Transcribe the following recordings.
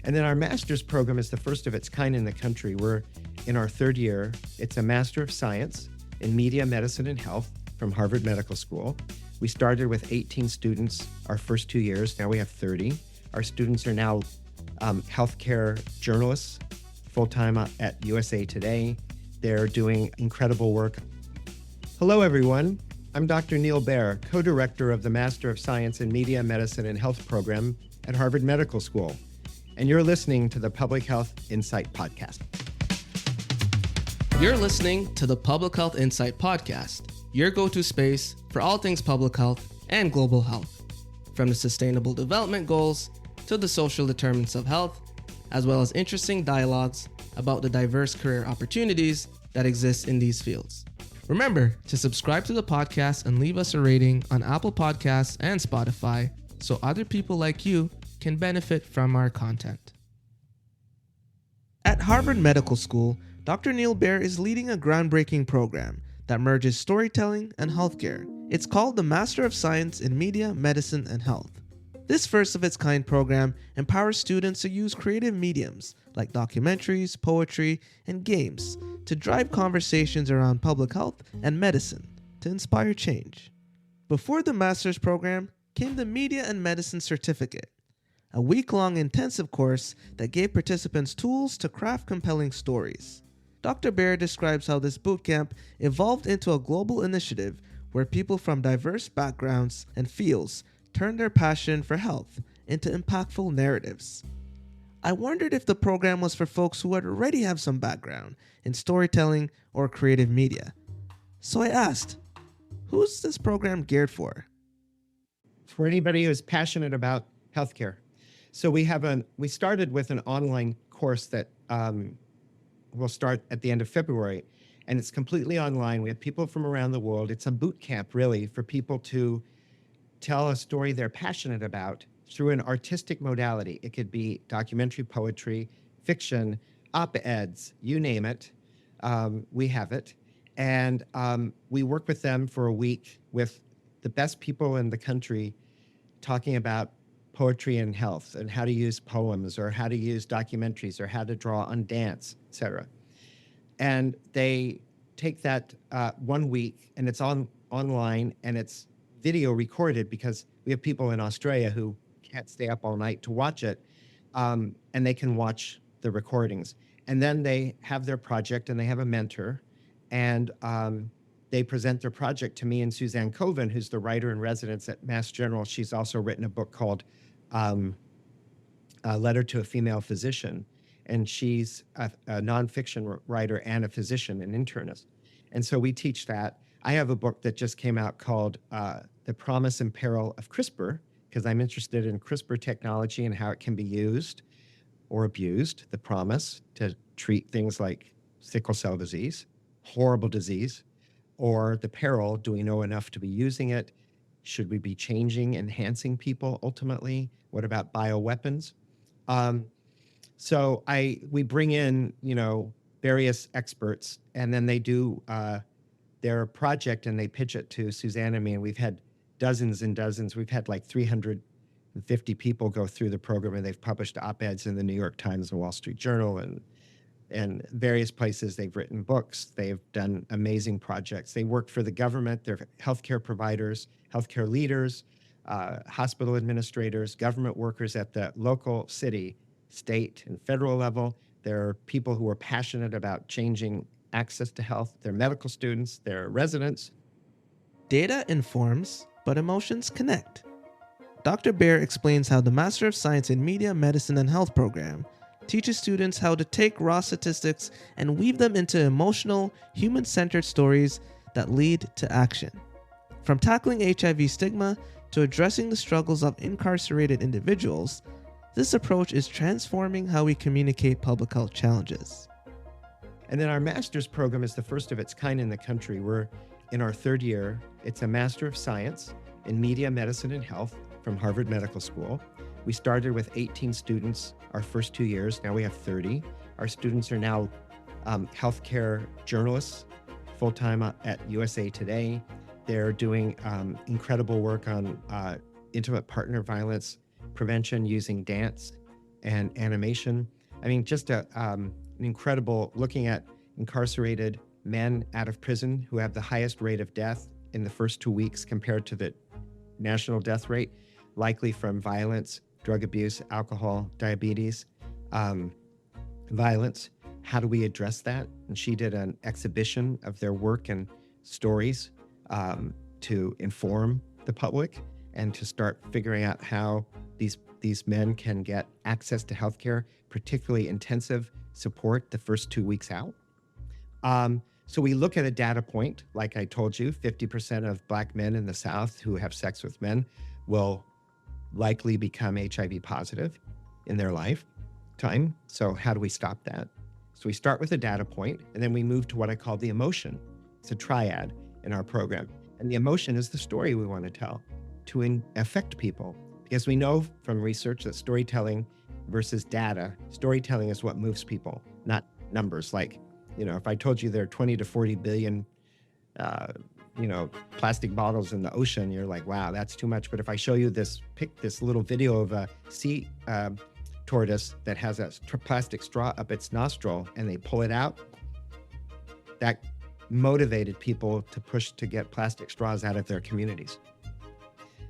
And then our master's program is the first of its kind in the country. We're in our third year. It's a Master of Science in Media, Medicine, and Health from Harvard Medical School. We started with 18 students our first 2 years. Now we have 30. Our students are now healthcare journalists, full-time at USA Today. They're doing incredible work. Hello, everyone. I'm Dr. Neal Baer, co-director of the Master of Science in Media, Medicine, and Health program at Harvard Medical School. And you're listening to the Public Health Insight Podcast. You're listening to the Public Health Insight Podcast, your go-to space for all things public health and global health, from the Sustainable Development Goals to the social determinants of health, as well as interesting dialogues about the diverse career opportunities that exist in these fields. Remember to subscribe to the podcast and leave us a rating on Apple Podcasts and Spotify so other people like you can benefit from our content. At Harvard Medical School, Dr. Neal Baer is leading a groundbreaking program that merges storytelling and healthcare. It's called the Master of Science in Media, Medicine, and Health. This first-of-its-kind program empowers students to use creative mediums like documentaries, poetry, and games to drive conversations around public health and medicine to inspire change. Before the master's program came the Media and Medicine Certificate, a week-long intensive course that gave participants tools to craft compelling stories. Dr. Baer describes how this bootcamp evolved into a global initiative where people from diverse backgrounds and fields turned their passion for health into impactful narratives. I wondered if the program was for folks who already have some background in storytelling or creative media. So I asked, who's this program geared for? For anybody who's passionate about healthcare. So we started with an online course that will start at the end of February, and it's completely online. We have people from around the world. It's a boot camp, really, for people to tell a story they're passionate about through an artistic modality. It could be documentary, poetry, fiction, op-eds, you name it. We have it. And we work with them for a week with the best people in the country talking about poetry and health and how to use poems or how to use documentaries or how to draw on dance, etc. And they take that 1 week, and it's online, and it's video recorded because we have people in Australia who can't stay up all night to watch it, and they can watch the recordings. And then they have their project, and they have a mentor, and they present their project to me and Suzanne Coven, who's the writer in residence at Mass General. She's also written a book called A Letter to a Female Physician, and she's a nonfiction writer and a physician, an internist. And so we teach that. I have a book that just came out called The Promise and Peril of CRISPR, because I'm interested in CRISPR technology and how it can be used or abused. The promise to treat things like sickle cell disease, horrible disease, or the peril, do we know enough to be using it? Should we be changing, enhancing people ultimately? What about bioweapons? So we bring in, various experts, and then they do their project and they pitch it to Suzanne and me, and we've had dozens and dozens. We've had like 350 people go through the program, and they've published op-eds in the New York Times and Wall Street Journal and various places. They've written books. They've done amazing projects. They work for the government. They're healthcare providers, healthcare leaders, hospital administrators, government workers at the local, city, state, and federal level. There are people who are passionate about changing access to health. They're medical students. They're residents. Data informs, but emotions connect. Dr. Baer explains how the Master of Science in Media, Medicine, and Health program teaches students how to take raw statistics and weave them into emotional, human-centered stories that lead to action. From tackling HIV stigma to addressing the struggles of incarcerated individuals, this approach is transforming how we communicate public health challenges. And then our master's program is the first of its kind in the country. We're in our third year. It's a Master of Science in Media, Medicine, and Health from Harvard Medical School. We started with 18 students our first 2 years. Now we have 30. Our students are now healthcare journalists, full-time at USA Today. They're doing incredible work on intimate partner violence prevention using dance and animation. I mean, just an incredible looking at incarcerated men out of prison who have the highest rate of death in the first 2 weeks compared to the national death rate, likely from violence, drug abuse, alcohol, diabetes, um, violence. How do we address that? And she did an exhibition of their work and stories to inform the public and to start figuring out how these men can get access to healthcare, particularly intensive support the first 2 weeks out. So we look at a data point, like I told you, 50% of Black men in the South who have sex with men will likely become HIV positive in their lifetime. So how do we stop that? So we start with a data point, and then we move to what I call the emotion. It's a triad in our program. And the emotion is the story we want to tell to affect people. Because we know from research that storytelling versus data, storytelling is what moves people, not numbers. Like, if I told you there are 20 to 40 billion, plastic bottles in the ocean, you're like, wow, that's too much. But if I show you this little video of a sea tortoise that has a plastic straw up its nostril and they pull it out, that motivated people to push to get plastic straws out of their communities.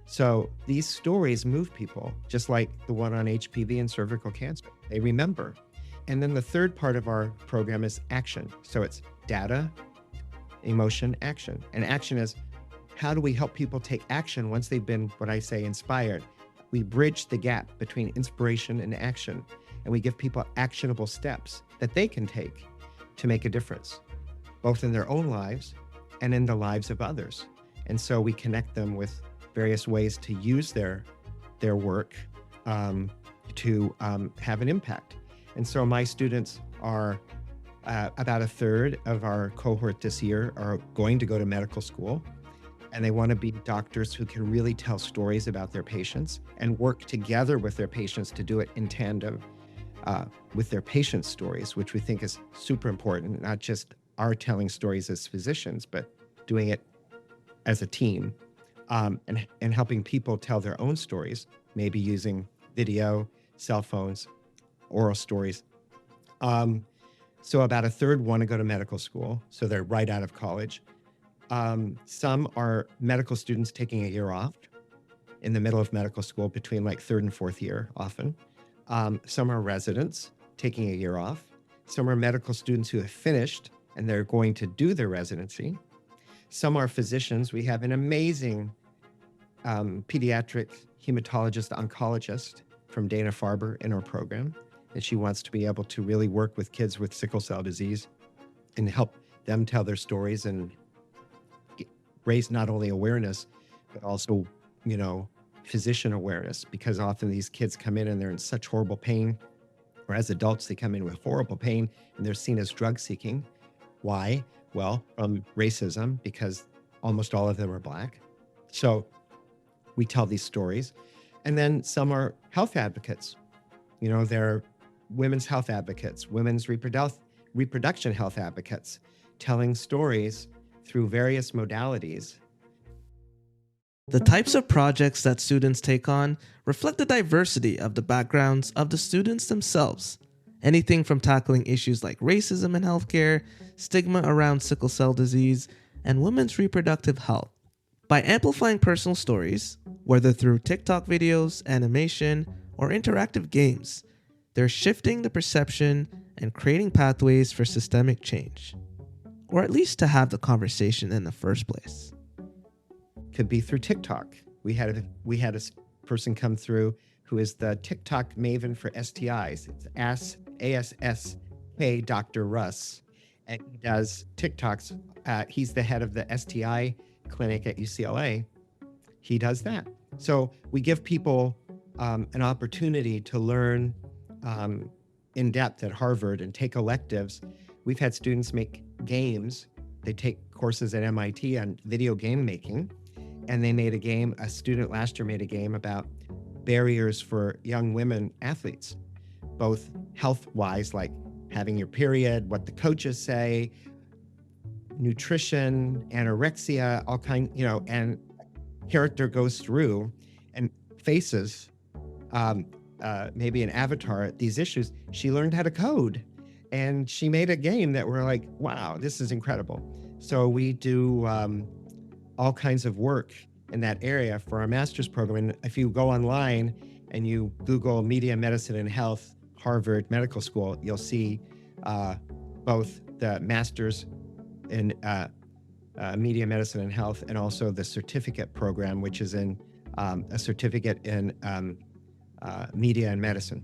So these stories move people, just like the one on HPV and cervical cancer. They remember. And then the third part of our program is action. So it's data, emotion, action. And action is, how do we help people take action once they've been, what I say, inspired? We bridge the gap between inspiration and action, and we give people actionable steps that they can take to make a difference, both in their own lives and in the lives of others. And so we connect them with various ways to use their work to have an impact. And so my students are about a third of our cohort this year are going to go to medical school, and they want to be doctors who can really tell stories about their patients and work together with their patients to do it in tandem with their patients' stories, which we think is super important, not just our telling stories as physicians, but doing it as a team, and helping people tell their own stories, maybe using video, cell phones, oral stories. So about a third want to go to medical school, so they're right out of college. Some are medical students taking a year off in the middle of medical school between like third and fourth year often. Some are residents taking a year off. Some are medical students who have finished and they're going to do their residency. Some are physicians. We have an amazing pediatric hematologist oncologist from Dana-Farber in our program, and she wants to be able to really work with kids with sickle cell disease and help them tell their stories and raise not only awareness, but also, physician awareness, because often these kids come in and they're in such horrible pain, or as adults, they come in with horrible pain and they're seen as drug seeking. Why? Well, from racism, because almost all of them are Black. So we tell these stories. And then some are health advocates. They're women's health advocates, women's reproduction health advocates, telling stories through various modalities. The types of projects that students take on reflect the diversity of the backgrounds of the students themselves. Anything from tackling issues like racism in healthcare, stigma around sickle cell disease, and women's reproductive health. By amplifying personal stories, whether through TikTok videos, animation, or interactive games, they're shifting the perception and creating pathways for systemic change. Or at least to have the conversation in the first place. Could be through TikTok. We had a person come through who is the TikTok maven for STIs. It's ASSK Dr. Russ, and he does TikToks. He's the head of the STI clinic at UCLA. He does that. So we give people an opportunity to learn in depth at Harvard and take electives. We've had students make games. They take courses at MIT on video game making, and they made a student last year made a game about barriers for young women athletes, both health-wise, like having your period, what the coaches say, nutrition, anorexia, all kind, and character goes through and faces maybe an avatar at these issues, she learned how to code, and she made a game that we're like, wow, this is incredible. So we do all kinds of work in that area for our master's program. And if you go online and you Google Media, Medicine, and Health, Harvard Medical School, you'll see both the master's in Media, Medicine, and Health, and also the certificate program, which is in a certificate in Media and Medicine.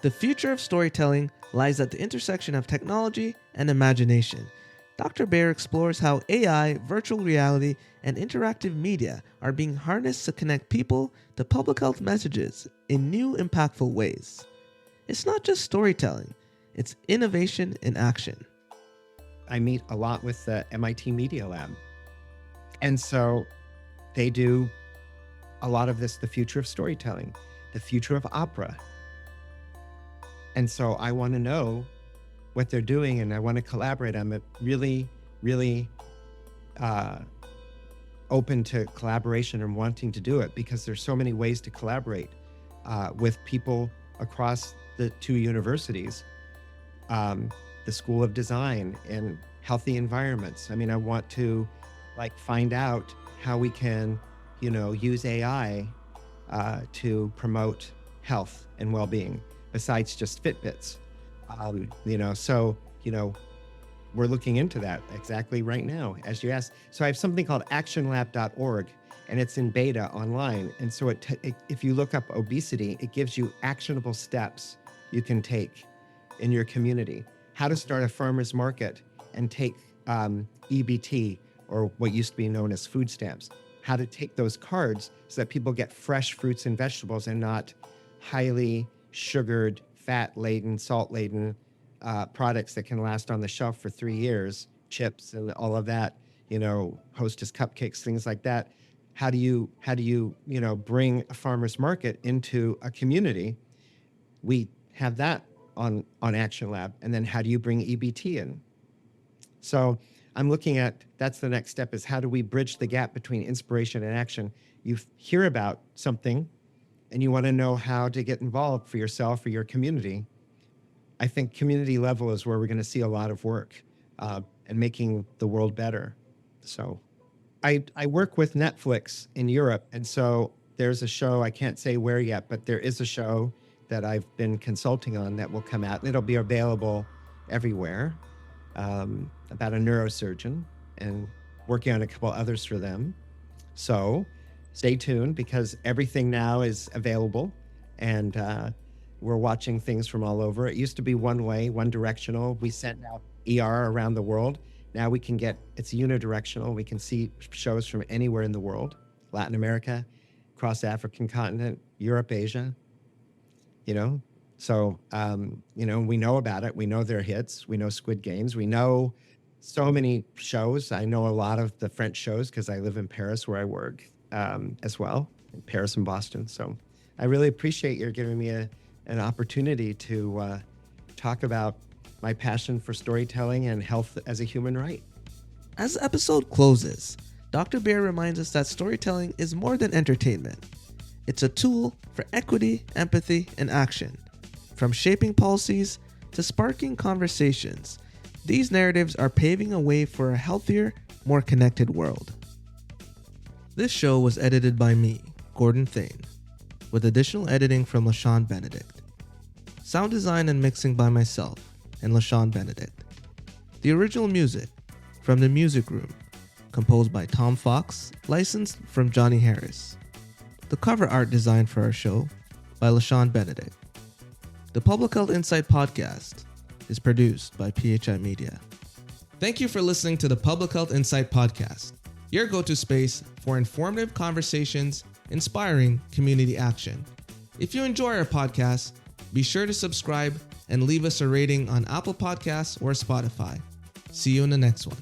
The future of storytelling lies at the intersection of technology and imagination. Dr. Baer explores how AI, virtual reality, and interactive media are being harnessed to connect people to public health messages in new, impactful ways. It's not just storytelling, it's innovation in action. I meet a lot with the MIT Media Lab. And so they do a lot of this, the future of storytelling, the future of opera. And so I want to know what they're doing, and I want to collaborate. I'm really, really open to collaboration and wanting to do it, because there's so many ways to collaborate with people across the two universities, the School of Design and Healthy Environments. I mean, I want to find out how we can, use AI to promote health and well-being besides just Fitbits. So we're looking into that exactly right now, as you asked. So I have something called actionlab.org, and it's in beta online. And so if you look up obesity, it gives you actionable steps you can take in your community. How to start a farmer's market and take EBT, or what used to be known as food stamps. How to take those cards so that people get fresh fruits and vegetables and not highly sugared, fat-laden, salt-laden products that can last on the shelf for 3 years, chips and all of that, Hostess cupcakes, things like that. How do you bring a farmer's market into a community? We have that on Action Lab. And then how do you bring EBT in? So I'm looking at, that's the next step, is how do we bridge the gap between inspiration and action? You hear about something and you want to know how to get involved for yourself or your community. I think community level is where we're going to see a lot of work and making the world better. So I work with Netflix in Europe. And so there's a show, I can't say where yet, but there is a show that I've been consulting on that will come out, and it'll be available everywhere, about a neurosurgeon, and working on a couple others for them. So stay tuned, because everything now is available, and we're watching things from all over. It used to be one way, one directional. We sent out ER around the world. Now we can it's unidirectional. We can see shows from anywhere in the world, Latin America, across the African continent, Europe, Asia, So, we know about it. We know their hits. We know Squid Games. We know so many shows. I know a lot of the French shows because I live in Paris, where I work as well, in Paris and Boston. So I really appreciate your giving me an opportunity to talk about my passion for storytelling and health as a human right. As the episode closes, Dr. Baer reminds us that storytelling is more than entertainment. It's a tool for equity, empathy, and action. From shaping policies to sparking conversations, these narratives are paving a way for a healthier, more connected world. This show was edited by me, Gordon Thane, with additional editing from LaShawn Benedict. Sound design and mixing by myself and LaShawn Benedict. The original music from The Music Room, composed by Tom Fox, licensed from Johnny Harris. The cover art design for our show by LaShawn Benedict. The Public Health Insight Podcast is produced by PHI Media. Thank you for listening to the Public Health Insight Podcast, your go-to space for informative conversations, inspiring community action. If you enjoy our podcast, be sure to subscribe and leave us a rating on Apple Podcasts or Spotify. See you in the next one.